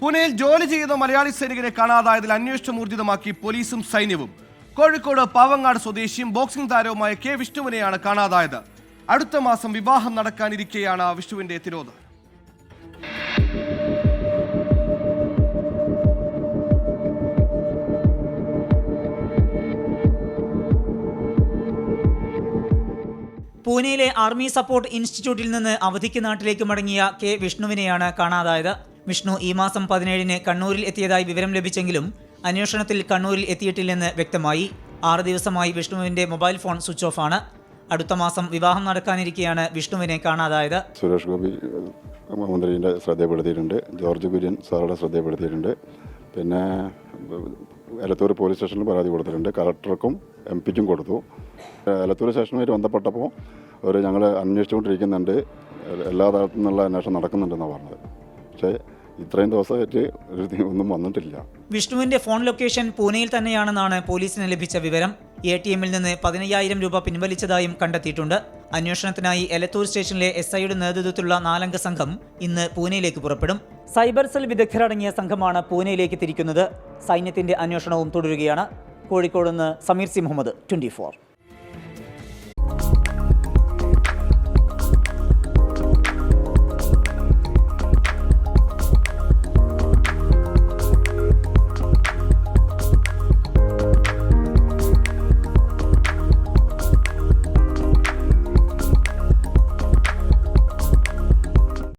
പൂനെയിൽ ജോലി ചെയ്യുന്ന മലയാളി സൈനികരെ കാണാതായതിൽ അന്വേഷണം ഊർജിതമാക്കി പോലീസും സൈന്യവും. കോഴിക്കോട് പാവങ്ങാട് സ്വദേശിയും ബോക്സിംഗ് താരവുമായ കെ വിഷ്ണുവിനെയാണ് കാണാതായത്. അടുത്ത മാസം വിവാഹം നടക്കാനിരിക്കെയാണ് വിഷ്ണുവിന്റെ തിരോധാനം. പൂനെയിലെ ആർമി സപ്പോർട്ട് ഇൻസ്റ്റിറ്റ്യൂട്ടിൽ നിന്ന് അവധിക്ക് നാട്ടിലേക്ക് മടങ്ങിയ കെ വിഷ്ണുവിനെയാണ് കാണാതായത്. വിഷ്ണു ഈ മാസം 17-ന് കണ്ണൂരിൽ എത്തിയതായി വിവരം ലഭിച്ചെങ്കിലും അന്വേഷണത്തിൽ കണ്ണൂരിൽ എത്തിയിട്ടില്ലെന്ന് വ്യക്തമായി. 6 ദിവസമായി വിഷ്ണുവിന്റെ മൊബൈൽ ഫോൺ സ്വിച്ച് ഓഫ് ആണ്. അടുത്ത മാസം വിവാഹം നടക്കാനിരിക്കെയാണ് വിഷ്ണുവിനെ കാണാതായത്. സുരേഷ് ഗോപി മന്ത്രിയുടെ ശ്രദ്ധപ്പെടുത്തിയിട്ടുണ്ട്, ജോർജ് കുര്യൻ സാറുടെ ശ്രദ്ധപ്പെടുത്തിയിട്ടുണ്ട്, പിന്നെ എലത്തൂർ പോലീസ് സ്റ്റേഷനിൽ പരാതി കൊടുത്തിട്ടുണ്ട്, കളക്ടർക്കും MP-ക്കും കൊടുത്തു. എലത്തൂർ സ്റ്റേഷനുമായിട്ട് ബന്ധപ്പെട്ടപ്പോൾ ഞങ്ങൾ അന്വേഷിച്ചുകൊണ്ടിരിക്കുന്നുണ്ട്, എല്ലാ തരത്തിൽ നിന്നുള്ള അന്വേഷണം നടക്കുന്നുണ്ടെന്നാണ് പറഞ്ഞത്. പക്ഷേ ഇത്രയും ദിവസമായിട്ട് ഒന്നും വന്നിട്ടില്ല. വിഷ്ണുവിന്റെ ഫോൺ ലൊക്കേഷൻ പൂനെയിൽ തന്നെയാണെന്നാണ് പോലീസിന് ലഭിച്ച വിവരം. ATM-ൽ നിന്ന് 15,000 രൂപ പിൻവലിച്ചതായും കണ്ടെത്തിയിട്ടുണ്ട്. അന്വേഷണത്തിനായി എലത്തൂർ സ്റ്റേഷനിലെ SI-യുടെ നേതൃത്വത്തിലുള്ള 4-അംഗ സംഘം ഇന്ന് പൂനെയിലേക്ക് പുറപ്പെടും. സൈബർ സെൽ വിദഗ്ധരടങ്ങിയ സംഘമാണ് പൂനെയിലേക്ക് തിരിക്കുന്നത്. സൈന്യത്തിന്റെ അന്വേഷണവും തുടരുകയാണ്. കോഴിക്കോട് നിന്ന് സമീർ സി മുഹമ്മദ്, 24.